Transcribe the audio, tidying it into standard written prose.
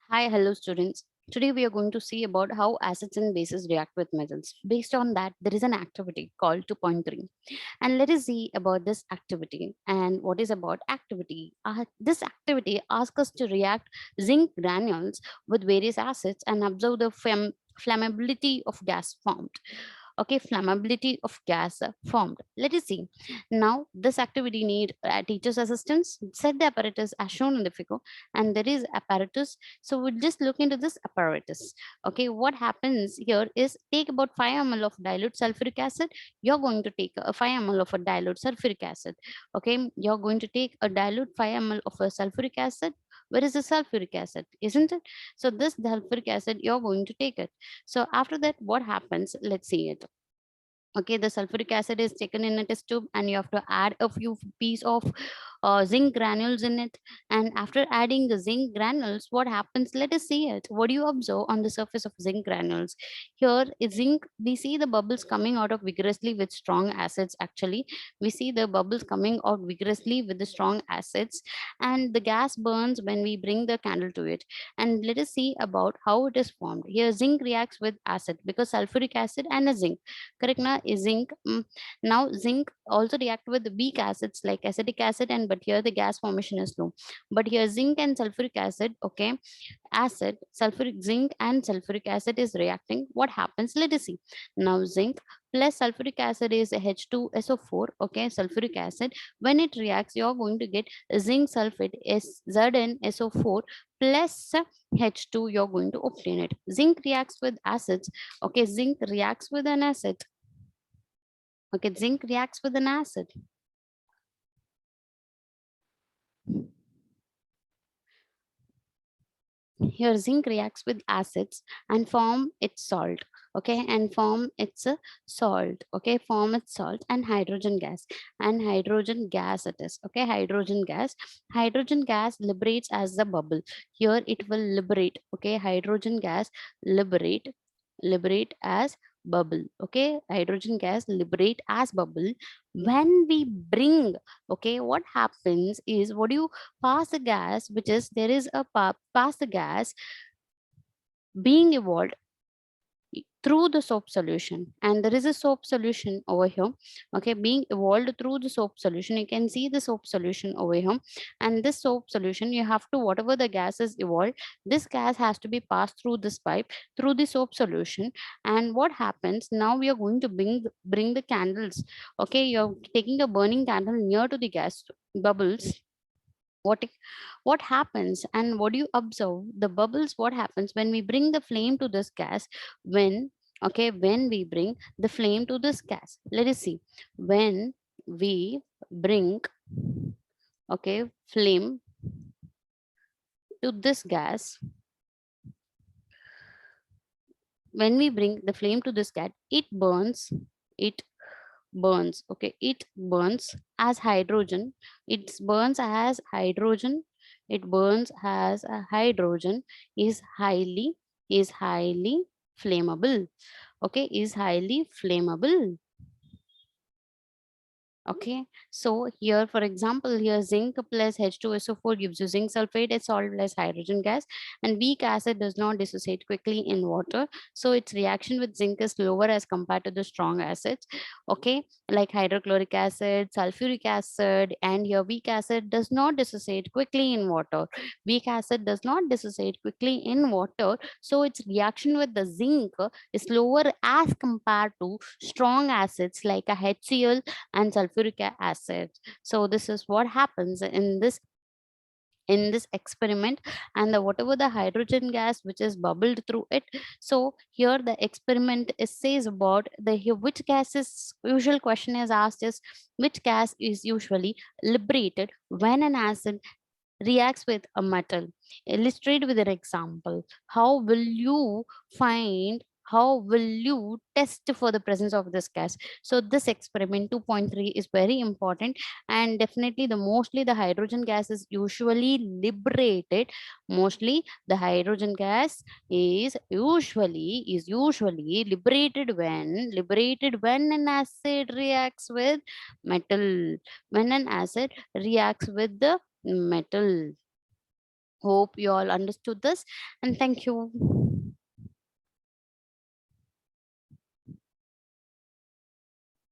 Hi, hello students. Today we are going to see about how acids and bases react with metals. Based on that, there is an activity called 2.3. And let us see about this activity and what is about activity. This activity asks us to react zinc granules with various acids and observe the flammability of gas formed. Okay, flammability of gas formed. Let us see. Now, this activity need teacher's assistance. Set the apparatus as shown in the figure, and there is apparatus, so we'll just look into this apparatus. Okay, what happens here is take about 5 ml of dilute sulfuric acid. You're going to take a 5 ml of a dilute sulfuric acid. Okay, you're going to take a dilute 5 ml of a sulfuric acid. Where is the sulfuric acid? Isn't it? So this sulfuric acid, you're going to take it. So after that, what happens? Let's see it. Okay, the sulfuric acid is taken in a test tube and you have to add a few piece of zinc granules in it. And after adding the zinc granules, what happens? Let us see it. What do you observe on the surface of zinc granules? Here is zinc. We see the bubbles coming out of vigorously with strong acids. Actually, we see the bubbles coming out vigorously with the strong acids, and the gas burns when we bring the candle to it. And let us see about how it is formed. Here zinc reacts with acid because sulfuric acid and a zinc, correct na, is zinc. Now zinc also react with weak acids like acetic acid, and but here the gas formation is low. But here zinc and sulfuric acid, okay, acid, sulfuric zinc and sulfuric acid is reacting. What happens? Let us see. Now zinc plus sulfuric acid is H2SO4, okay, sulfuric acid. When it reacts, you're going to get zinc sulfate is ZnSO4 plus H2, you're going to obtain it. Zinc reacts with acids. Okay, zinc reacts with an acid. Okay, zinc reacts with an acid. Here zinc reacts with acids and form its salt. Okay, and form its salt. Okay, form its salt and hydrogen gas. And hydrogen gas it is. Okay, hydrogen gas. Hydrogen gas liberates as the bubble. Here it will liberate. Okay, hydrogen gas liberate as bubble. Okay, hydrogen gas liberate as bubble. When we bring, okay, what happens is, what do you pass the gas, which is there is a pass the gas being evolved through the soap solution, and there is a soap solution over here. Okay, being evolved through the soap solution. You can see the soap solution over here, and this soap solution, you have to, whatever the gas is evolved, this gas has to be passed through this pipe through the soap solution. And what happens now? We are going to bring the candles. Okay, you're taking a burning candle near to the gas bubbles. What happens, and what do you observe? The bubbles, what happens when we bring the flame to this gas? When, okay, when we bring the flame to this gas, let us see. When we bring, okay, flame to this gas, when we bring the flame to this gas, it burns. Okay, it burns as hydrogen. It burns as hydrogen. It burns as a hydrogen, is highly flammable. Okay, is highly flammable. Okay, so here, for example, here zinc plus H2SO4 gives you zinc sulfate, it's salt plus hydrogen gas, and weak acid does not dissociate quickly in water. So its reaction with zinc is lower as compared to the strong acids. Okay, like hydrochloric acid, sulfuric acid, and your weak acid does not dissociate quickly in water. Weak acid does not dissociate quickly in water. So its reaction with the zinc is lower as compared to strong acids like a HCl and sulfuric acid. So this is what happens in this experiment. And whatever the hydrogen gas which is bubbled through it, so here the experiment is says about the here which gas is, usual question is asked is, which gas is usually liberated when an acid reacts with a metal. Illustrate with an example. How will you find, how will you test for the presence of this gas? So this experiment 2.3 is very important, and definitely the mostly the hydrogen gas is usually liberated. Mostly the hydrogen gas is usually liberated when an acid reacts with metal. When an acid reacts with the metal. Hope you all understood this, and thank you.